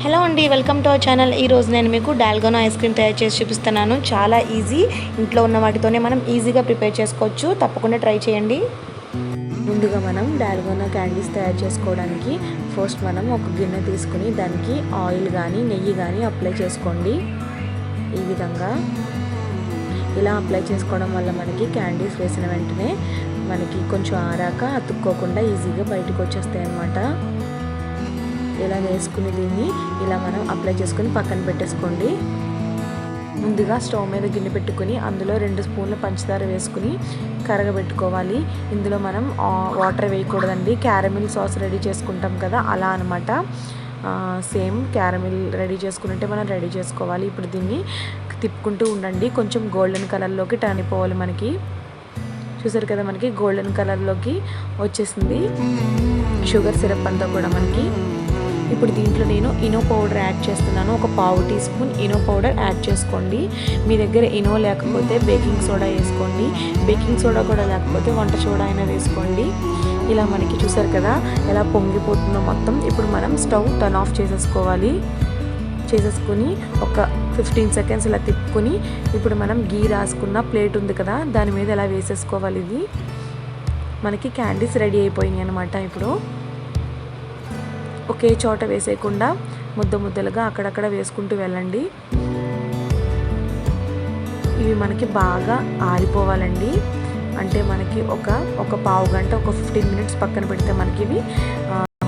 Hello అండి, welcome to our channel. ఈరోజు నేను మీకు డాల్గోనా ఐస్ క్రీమ్ తయారు చేసి చూపిస్తున్నాను. చాలా ఈజీ, ఇంట్లో ఉన్న వాటితోనే మనం ఈజీగా ప్రిపేర్ చేసుకోవచ్చు. తప్పకుండా ట్రై చేయండి. ముందుగా మనం డాల్గోనా క్యాండీస్ తయారు చేసుకోవడానికి ఫస్ట్ మనం ఒక గిన్నె తీసుకుని దానికి ఆయిల్ కానీ నెయ్యి కానీ అప్లై చేసుకోండి. ఈ విధంగా ఇలా అప్లై చేసుకోవడం వల్ల మనకి క్యాండీస్ వేసిన వెంటనే మనకి కొంచెం ఆరాక అతుక్కోకుండా ఈజీగా బయటకు వచ్చేస్తాయి అన్నమాట. ఇలా వేసుకుని దీన్ని ఇలా మనం అప్లై చేసుకుని పక్కన పెట్టేసుకోండి. ముందుగా స్టవ్ మీద గిన్నె పెట్టుకుని అందులో 2 స్పూన్ల పంచదార వేసుకుని కరగబెట్టుకోవాలి. ఇందులో మనం వాటర్ వేయకూడదండి. క్యారమిల్ సాస్ రెడీ చేసుకుంటాం కదా, అలా అనమాట. సేమ్ క్యారమిల్ రెడీ చేసుకున్నట్టే మనం రెడీ చేసుకోవాలి. ఇప్పుడు దీన్ని తిప్పుకుంటూ ఉండండి. కొంచెం గోల్డెన్ కలర్లోకి టర్న్ అయిపోవాలి. మనకి చూసారు కదా, మనకి గోల్డెన్ కలర్లోకి వచ్చేసింది షుగర్ సిరప్ అంతా కూడా మనకి. ఇప్పుడు దీంట్లో నేను ఇనో పౌడర్ యాడ్ చేస్తున్నాను. ఒక 1/2 teaspoon Eno powder add చేసుకోండి. మీ దగ్గర ఇనో లేకపోతే బేకింగ్ సోడా వేసుకోండి. బేకింగ్ సోడా కూడా లేకపోతే వంట సోడా అయినా వేసుకోండి. ఇలా మనకి చూసారు కదా ఎలా పొంగిపోతుందో మొత్తం. ఇప్పుడు మనం స్టవ్ టర్న్ ఆఫ్ చేసేసుకుని ఒక 15 సెకండ్స్ ఇలా తిప్పుకొని ఇప్పుడు మనం గీ రాసుకున్న ప్లేట్ ఉంది కదా, దాని మీద ఎలా వేసేసుకోవాలి. ఇది మనకి క్యాండీస్ రెడీ అయిపోయినాయి అనమాట. ఇప్పుడు ఒకే చోట వేసేయకుండా ముద్దలుగా అక్కడక్కడ వేసుకుంటూ వెళ్ళండి. ఇవి మనకి బాగా ఆరిపోవాలండి. అంటే మనకి ఒక పావు గంట, ఒక 15 మినిట్స్ పక్కన పెడితే మనకి ఇవి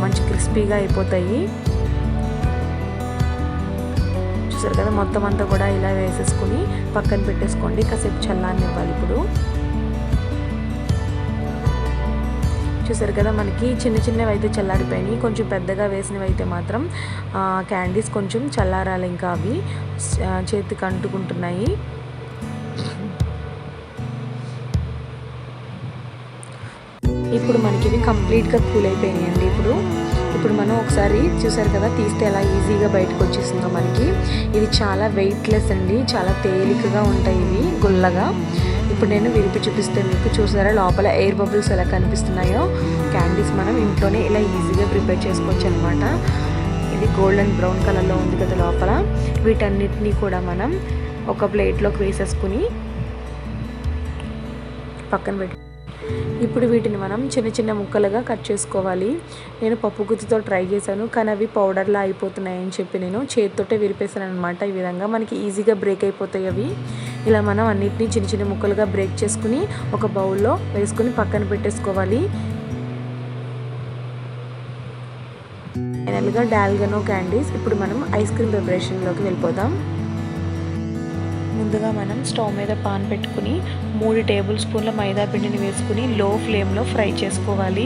మంచి క్రిస్పీగా అయిపోతాయి. చూసారు కదా, మొత్తం అంతా కూడా ఇలా వేసేసుకుని పక్కన పెట్టేసుకోండి. కాసేపు చల్లారనివ్వాలి. ఇప్పుడు చూసారు కదా, మనకి చిన్నవి అయితే చల్లారిపోయినాయి. కొంచెం పెద్దగా వేసినవి అయితే మాత్రం క్యాండీస్ కొంచెం చల్లారాలి. ఇంకా అవి చేతికి అంటుకుంటున్నాయి. ఇప్పుడు మనకి ఇవి కంప్లీట్గా కూల్ అయిపోయినాయండి. ఇప్పుడు మనం ఒకసారి చూసారు కదా, తీస్తే ఎలా ఈజీగా బయటకు వచ్చేసిందో మనకి. ఇది చాలా వెయిట్లెస్ అండి, చాలా తేలికగా ఉంటాయి ఇవి, గుల్లగా. ఇప్పుడు నేను విరిపి చూపిస్తే మీకు చూసారా లోపల ఎయిర్ బబుల్స్ ఎలా కనిపిస్తున్నాయో. క్యాండీస్ మనం ఇంట్లోనే ఇలా ఈజీగా ప్రిపేర్ చేసుకోవచ్చు అనమాట. ఇది గోల్డెన్ బ్రౌన్ కలర్లో ఉంది కదా లోపల. వీటన్నిటినీ కూడా మనం ఒక ప్లేట్లోకి వేసేసుకుని పక్కన పెట్టి ఇప్పుడు వీటిని మనం చిన్న ముక్కలుగా కట్ చేసుకోవాలి. నేను పప్పు గుత్తితో ట్రై చేశాను, కానీ అవి పౌడర్లా అయిపోతున్నాయని చెప్పి నేను చేతితోటే విరిపేసాను అనమాట. ఈ విధంగా మనకి ఈజీగా బ్రేక్ అయిపోతాయి అవి. ఇలా మనం అన్నిటినీ చిన్న ముక్కలుగా బ్రేక్ చేసుకుని ఒక బౌల్లో వేసుకుని పక్కన పెట్టేసుకోవాలి. ఫైనల్గా డాల్గోనా క్యాండీస్. ఇప్పుడు మనం ఐస్ క్రీమ్ ప్రిపరేషన్లోకి వెళ్ళిపోదాం. ముందుగా మనం స్టవ్ మీద పాన్ పెట్టుకుని 3 టేబుల్ స్పూన్ల మైదా పిండిని వేసుకుని లో ఫ్లేమ్లో ఫ్రై చేసుకోవాలి.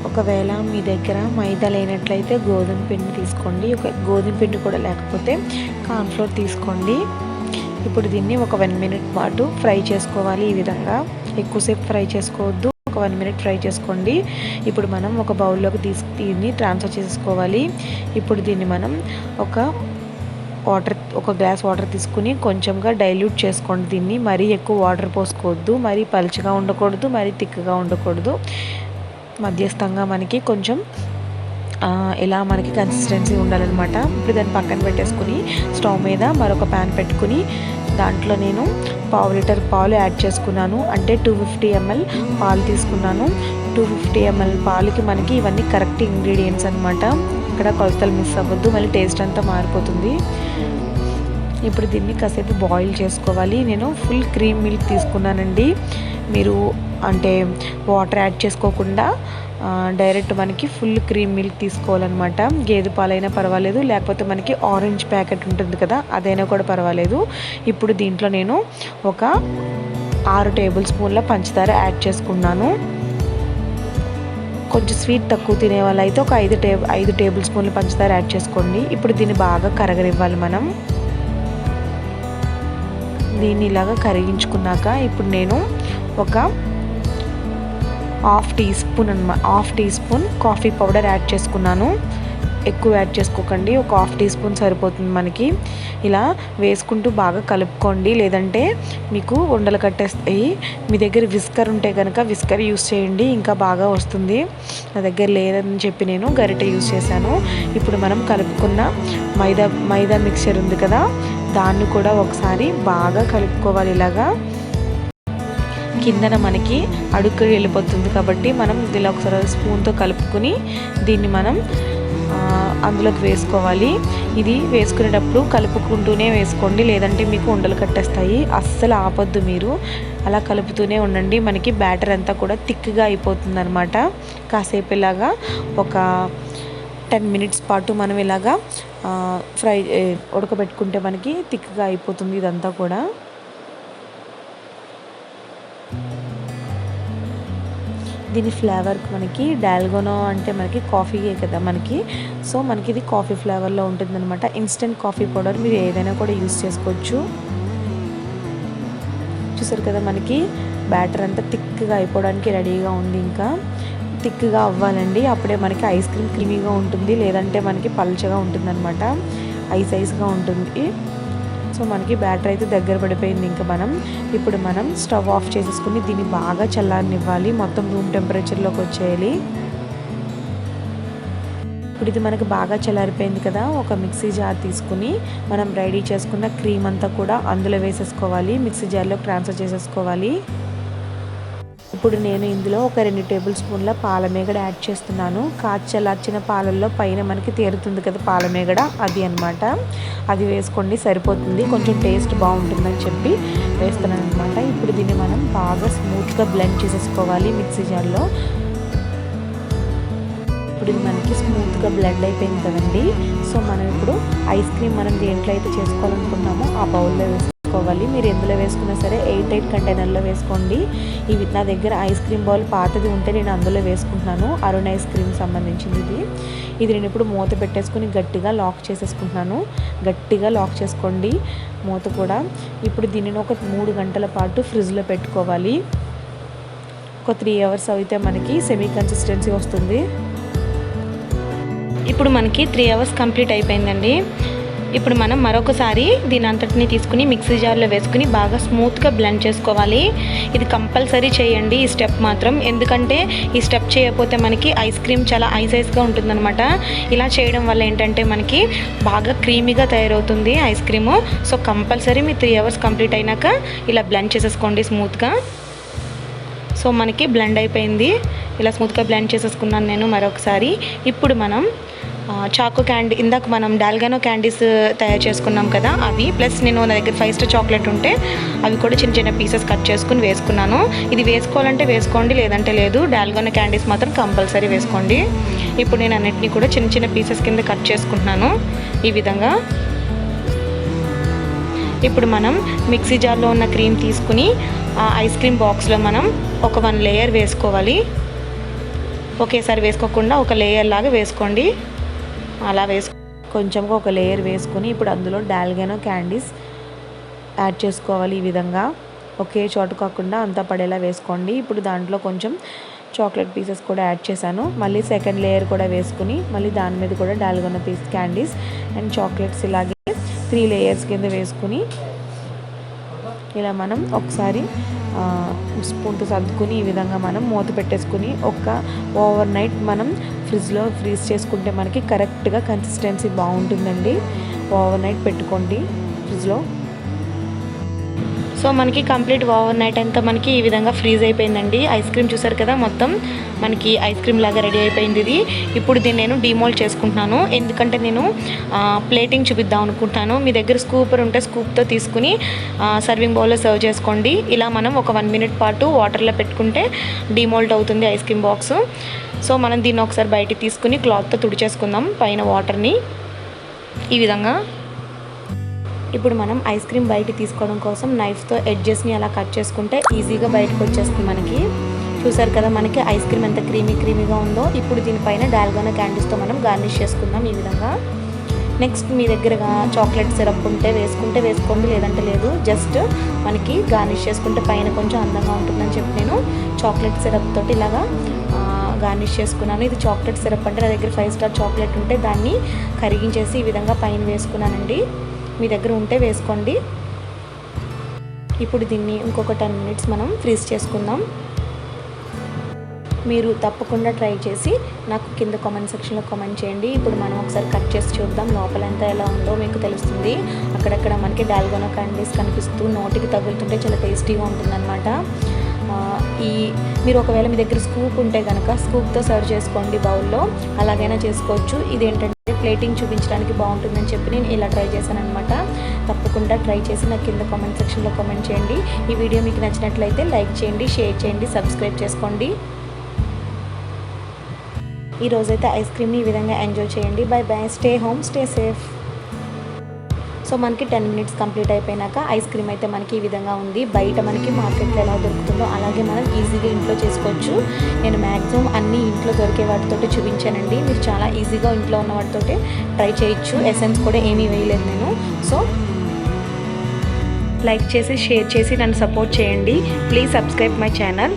ఒకవేళ మీ దగ్గర మైదా లేనట్లయితే గోధుమ పిండి తీసుకోండి. గోధుమ పిండి కూడా లేకపోతే కార్న్ఫ్లోర్ తీసుకోండి. ఇప్పుడు దీన్ని ఒక 1 మినిట్ పాటు ఫ్రై చేసుకోవాలి. ఈ విధంగా ఎక్కువసేపు ఫ్రై చేసుకోవద్దు, ఒక 1 మినిట్ ఫ్రై చేసుకోండి. ఇప్పుడు మనం ఒక బౌల్లోకి దీన్ని ట్రాన్స్ఫర్ చేసుకోవాలి. ఇప్పుడు దీన్ని మనం ఒక గ్లాస్ వాటర్ తీసుకుని కొంచెంగా డైల్యూట్ చేసుకోండి. దీన్ని మరీ ఎక్కువ వాటర్ పోసుకోవద్దు, మరీ పలుచగా ఉండకూడదు, మరీ థిక్గా ఉండకూడదు. మధ్యస్థంగా మనకి కొంచెం ఇలా మనకి కన్సిస్టెన్సీ ఉండాలన్నమాట. ఇప్పుడు దాన్ని పక్కన పెట్టేసుకుని స్టవ్ మీద మరొక ప్యాన్ పెట్టుకుని దాంట్లో నేను 1/2 లీటర్ పాలు యాడ్ చేసుకున్నాను. అంటే 250 ml పాలు తీసుకున్నాను. 250 ml పాలుకి మనకి ఇవన్నీ కరెక్ట్ ఇంగ్రీడియంట్స్ అనమాట. ఇక్కడ కొలతలు మిస్ అవ్వద్దు, మళ్ళీ టేస్ట్ అంతా మారిపోతుంది. ఇప్పుడు దీన్ని కాసేపు బాయిల్ చేసుకోవాలి. నేను ఫుల్ క్రీమ్ మిల్క్ తీసుకున్నానండి. మీరు అంటే వాటర్ యాడ్ చేసుకోకుండా డైరెక్ట్ మనకి ఫుల్ క్రీమ్ మిల్క్ తీసుకోవాలన్నమాట. గేదె పాలైనా పర్వాలేదు, లేకపోతే మనకి ఆరెంజ్ ప్యాకెట్ ఉంటుంది కదా, అదైనా కూడా పర్వాలేదు. ఇప్పుడు దీంట్లో నేను ఒక 6 టేబుల్ స్పూన్ల పంచదార యాడ్ చేసుకున్నాను. కొంచెం స్వీట్ తక్కువ తినే వాళ్ళు అయితే ఒక 5 టేబుల్ స్పూన్ల పంచదార యాడ్ చేసుకోండి. ఇప్పుడు దీన్ని బాగా కరగనివ్వాలి మనం. దీన్ని ఇలాగా కరిగించుకున్నాక ఇప్పుడు నేను ఒక half teaspoon coffee powder add చేసుకున్నాను. ఎక్కువ యాడ్ చేసుకోకండి, ఒక హాఫ్ టీ స్పూన్ సరిపోతుంది మనకి. ఇలా వేసుకుంటూ బాగా కలుపుకోండి, లేదంటే మీకు ఉండలు కట్టేస్తాయి. మీ దగ్గర విస్కర్ ఉంటే కనుక విస్కర్ యూస్ చేయండి, ఇంకా బాగా వస్తుంది. నా దగ్గర లేదని చెప్పి నేను గరిటె యూస్ చేశాను. ఇప్పుడు మనం కలుపుకున్న మైదా మిక్చర్ ఉంది కదా, దాన్ని కూడా ఒకసారి బాగా కలుపుకోవాలి. ఇలాగా కిందన మనకి అడుగు వెళ్ళిపోతుంది కాబట్టి మనం ఇలా ఒకసారి స్పూన్తో కలుపుకొని దీన్ని మనం అందులోకి వేసుకోవాలి. ఇది వేసుకునేటప్పుడు కలుపుకుంటూనే వేసుకోండి, లేదంటే మీకు ఉండలు కట్టేస్తాయి. అస్సలు ఆపొద్దు, మీరు అలా కలుపుతూనే ఉండండి. మనకి బ్యాటర్ అంతా కూడా థిక్గా అయిపోతుంది అనమాట. కాసేపు ఇలాగా ఒక 10 మినిట్స్ పాటు మనం ఇలాగా ఉడకబెట్టుకుంటే మనకి థిక్గా అయిపోతుంది ఇదంతా కూడా. దీని ఫ్లేవర్కి మనకి డాల్గోనా అంటే మనకి కాఫీయే కదా మనకి, సో మనకి ఇది కాఫీ ఫ్లేవర్లో ఉంటుందన్నమాట. ఇన్స్టెంట్ కాఫీ పౌడర్ మీరు ఏదైనా కూడా యూస్ చేసుకోవచ్చు. చూసారు కదా, మనకి బ్యాటర్ అంతా థిక్గా అయిపోవడానికి రెడీగా ఉంది. ఇంకా థిక్గా అవ్వాలండి, అప్పుడే మనకి ఐస్ క్రీమ్ క్రీమీగా ఉంటుంది, లేదంటే మనకి పల్చగా ఉంటుందన్నమాట, ఐస్గా ఉంటుంది. సో మనకి బ్యాటర్ అయితే దగ్గర పడిపోయింది. ఇంకా ఇప్పుడు మనం స్టవ్ ఆఫ్ చేసేసుకుని దీన్ని బాగా చల్లారనివ్వాలి, మొత్తం రూమ్ టెంపరేచర్లోకి వచ్చేయాలి. ఇప్పుడు ఇది మనకి బాగా చల్లారిపోయింది కదా, ఒక మిక్సీ జార్ తీసుకుని మనం రెడీ చేసుకున్న క్రీమ్ అంతా కూడా అందులో వేసేసుకోవాలి, మిక్సీ జార్లో ట్రాన్స్ఫర్ చేసేసుకోవాలి. ఇప్పుడు నేను ఇందులో ఒక 2 టేబుల్ స్పూన్ల పాలమేగడ యాడ్ చేస్తున్నాను. చల్లార్చిన పాలల్లో పైన మనకి తేరుతుంది కదా పాలమేగడ, అది అనమాట. అది వేసుకోండి, సరిపోతుంది. కొంచెం టేస్ట్ బాగుంటుందని చెప్పి వేస్తున్నాను అనమాట. ఇప్పుడు దీన్ని మనం బాగా స్మూత్గా బ్లెండ్ చేసేసుకోవాలి మిక్సీ జార్లో. ఇప్పుడు ఇది మనకి స్మూత్గా బ్లెండ్ అయిపోయింది కదండి. సో మనం ఇప్పుడు ఐస్ క్రీమ్ మనం దేంట్లో అయితే చేసుకోవాలనుకున్నామో ఆ బౌల్లో వేసుకోవాలి. మీరు ఎందులో వేసుకున్నా సరే 8 కంటైనర్లో వేసుకోండి. ఇవి నా దగ్గర ఐస్ క్రీమ్ బౌల్ పాతది ఉంటే నేను అందులో వేసుకుంటున్నాను, అరుణ్ ఐస్ క్రీమ్ సంబంధించింది ఇది. నేను ఇప్పుడు మూత పెట్టేసుకుని గట్టిగా లాక్ చేసేసుకుంటున్నాను. గట్టిగా లాక్ చేసుకోండి మూత కూడా. ఇప్పుడు దీనిని ఒక 3 గంటల పాటు ఫ్రిడ్జ్లో పెట్టుకోవాలి. ఒక 3 అవర్స్ అయితే మనకి సెమీ కన్సిస్టెన్సీ వస్తుంది. ఇప్పుడు మనకి 3 అవర్స్ కంప్లీట్ అయిపోయిందండి. ఇప్పుడు మనం మరొకసారి దీని అంతటిని తీసుకుని మిక్సీ జార్లో వేసుకుని బాగా స్మూత్గా బ్లెండ్ చేసుకోవాలి. ఇది కంపల్సరీ చేయండి ఈ స్టెప్ మాత్రం, ఎందుకంటే ఈ స్టెప్ చేయకపోతే మనకి ఐస్ క్రీమ్ చాలా ఐస్గా ఉంటుందన్నమాట. ఇలా చేయడం వల్ల ఏంటంటే మనకి బాగా క్రీమీగా తయారవుతుంది ఐస్ క్రీము. సో కంపల్సరీ మీ 3 అవర్స్ కంప్లీట్ అయినాక ఇలా బ్లెండ్ చేసేసుకోండి స్మూత్గా. సో మనకి బ్లెండ్ అయిపోయింది, ఇలా స్మూత్గా బ్లెండ్ చేసేసుకున్నాను నేను మరొకసారి. ఇప్పుడు మనం చాకో క్యాండీ, ఇందాక మనం డాల్గోనా క్యాండీస్ తయారు చేసుకున్నాం కదా అవి, ప్లస్ నేను నా దగ్గర 5 స్టార్ చాక్లెట్ ఉంటే అవి కూడా చిన్న చిన్న పీసెస్ కట్ చేసుకుని వేసుకున్నాను. ఇది వేసుకోవాలంటే వేసుకోండి, లేదంటే లేదు. డాల్గోనా క్యాండీస్ మాత్రం కంపల్సరీ వేసుకోండి. ఇప్పుడు నేను అన్నిటినీ కూడా చిన్న చిన్న పీసెస్ కింద కట్ చేసుకుంటున్నాను ఈ విధంగా. ఇప్పుడు మనం మిక్సీ జార్లో ఉన్న క్రీమ్ తీసుకుని ఐస్ క్రీమ్ బాక్స్లో మనం ఒక 1 లేయర్ వేసుకోవాలి. ఒకేసారి వేసుకోకుండా ఒక లేయర్ లాగా వేసుకోండి. అలా కొంచెంగా ఒక లేయర్ వేసుకొని ఇప్పుడు అందులో డాల్గోనా క్యాండీస్ యాడ్ చేసుకోవాలి. ఈ విధంగా ఒకే చోటు కాకుండా అంతా పడేలా వేసుకోండి. ఇప్పుడు దాంట్లో కొంచెం చాక్లెట్ పీసెస్ కూడా యాడ్ చేశాను. మళ్ళీ సెకండ్ లేయర్ కూడా వేసుకుని మళ్ళీ దాని మీద కూడా డాల్గోనా క్యాండీస్ అండ్ చాక్లెట్స్ ఇలాగే 3 లేయర్స్ కింద వేసుకుని ఇలా మనం ఒకసారి స్పూన్తో సర్దుకుని ఈ విధంగా మనం మూత పెట్టేసుకుని ఒక ఓవర్ నైట్ మనం ఫ్రిడ్జ్లో ఫ్రీజ్ చేసుకుంటే మనకి కరెక్ట్గా కన్సిస్టెన్సీ బాగుంటుందండి. ఓవర్ నైట్ పెట్టుకోండి ఫ్రిడ్జ్లో. సో మనకి కంప్లీట్ ఓవర్ నైట్ అంతా మనకి ఈ విధంగా ఫ్రీజ్ అయిపోయిందండి. ఐస్ క్రీమ్ చూసారు కదా, మొత్తం మనకి ఐస్ క్రీమ్ లాగా రెడీ అయిపోయింది ఇది. ఇప్పుడు దీన్ని నేను డీమోల్డ్ చేసుకుంటున్నాను, ఎందుకంటే నేను ప్లేటింగ్ చూపిద్దాం అనుకుంటున్నాను. మీ దగ్గర స్కూపర్ ఉంటే స్కూప్తో తీసుకుని సర్వింగ్ బౌల్లో సర్వ్ చేసుకోండి. ఇలా మనం ఒక 1 మినిట్ పాటు వాటర్లో పెట్టుకుంటే డీమోల్డ్ అవుతుంది ఐస్ క్రీమ్ బాక్స్. సో మనం దీన్ని ఒకసారి బయటికి తీసుకుని క్లాత్తో తుడిచేసుకుందాం పైన వాటర్ని ఈ విధంగా. ఇప్పుడు మనం ఐస్ క్రీమ్ బయట తీసుకోవడం కోసం నైఫ్తో ఎడ్జెస్ని అలా కట్ చేసుకుంటే ఈజీగా బయటకు వచ్చేస్తుంది మనకి. చూసారు కదా మనకి ఐస్ క్రీమ్ ఎంత క్రీమీగా ఉందో. ఇప్పుడు దీనిపైన డాల్గోనా క్యాండీస్తో మనం గార్నిష్ చేసుకుందాం ఈ విధంగా. నెక్స్ట్ మీ దగ్గర చాక్లెట్ సిరప్ ఉంటే వేసుకుంటే వేసుకోండి, లేదంటే లేదు. జస్ట్ మనకి గార్నిష్ చేసుకుంటే పైన కొంచెం అందంగా ఉంటుందని చెప్పి నేను చాక్లెట్ సిరప్ తోటి ఇలాగా గార్నిష్ చేసుకున్నాను. ఇది చాక్లెట్ సిరప్ అంటే నా దగ్గర 5 స్టార్ చాక్లెట్ ఉంటే దాన్ని కరిగించేసి ఈ విధంగా పైన వేసుకున్నానండి. మీ దగ్గర ఉంటే వేసుకోండి. ఇప్పుడు దీన్ని ఇంకొక 10 మినిట్స్ మనం ఫ్రీజ్ చేసుకుందాం. మీరు తప్పకుండా ట్రై చేసి నాకు కింద కామెంట్ సెక్షన్లో కామెంట్ చేయండి. ఇప్పుడు మనం ఒకసారి కట్ చేసి చూద్దాం లోపలంతా ఎలా ఉందో మీకు తెలుస్తుంది. అక్కడక్కడ మనకి డాల్గోనా క్యాండీస్ కనిపిస్తూ నోటికి తగులుతుంటే చాలా టేస్టీగా ఉంటుందన్నమాట. మీరు ఒకవేళ మీ దగ్గర స్కూప్ ఉంటే కనుక స్కూప్తో సర్వ్ చేసుకోండి బౌల్లో, అలాగైనా చేసుకోవచ్చు. ఇదేంటంటే ప్లేటింగ్ చూపించడానికి బాగుంటుందని చెప్పి నేను ఇలా ట్రై చేశాను అనమాట. తప్పకుండా ట్రై చేసి నాకు కింద కామెంట్ సెక్షన్లో కామెంట్ చేయండి. ఈ వీడియో మీకు నచ్చినట్లయితే లైక్ చేయండి, షేర్ చేయండి, సబ్స్క్రైబ్ చేసుకోండి. ఈ రోజైతే ఐస్ క్రీమ్ని ఈ విధంగా ఎంజాయ్ చేయండి. By by, stay home, stay safe. So మనకి 10 మినిట్స్ కంప్లీట్ అయిపోయినాక ఐస్ క్రీమ్ అయితే మనకి ఈ విధంగా ఉంది. బయట మనకి మార్కెట్లో ఎలా దొరుకుతుందో అలాగే మనం ఈజీగా ఇంట్లో చేసుకోవచ్చు. నేను మ్యాక్సిమం అన్నీ ఇంట్లో దొరికే వాటితోటి చూపించానండి. మీరు చాలా ఈజీగా ఇంట్లో ఉన్న వాటితోటి ట్రై చేయొచ్చు. ఎసెన్స్ కూడా ఏమీ వేయలేదు నేను. సో లైక్ చేసి షేర్ చేసి నన్ను సపోర్ట్ చేయండి. Please subscribe my channel.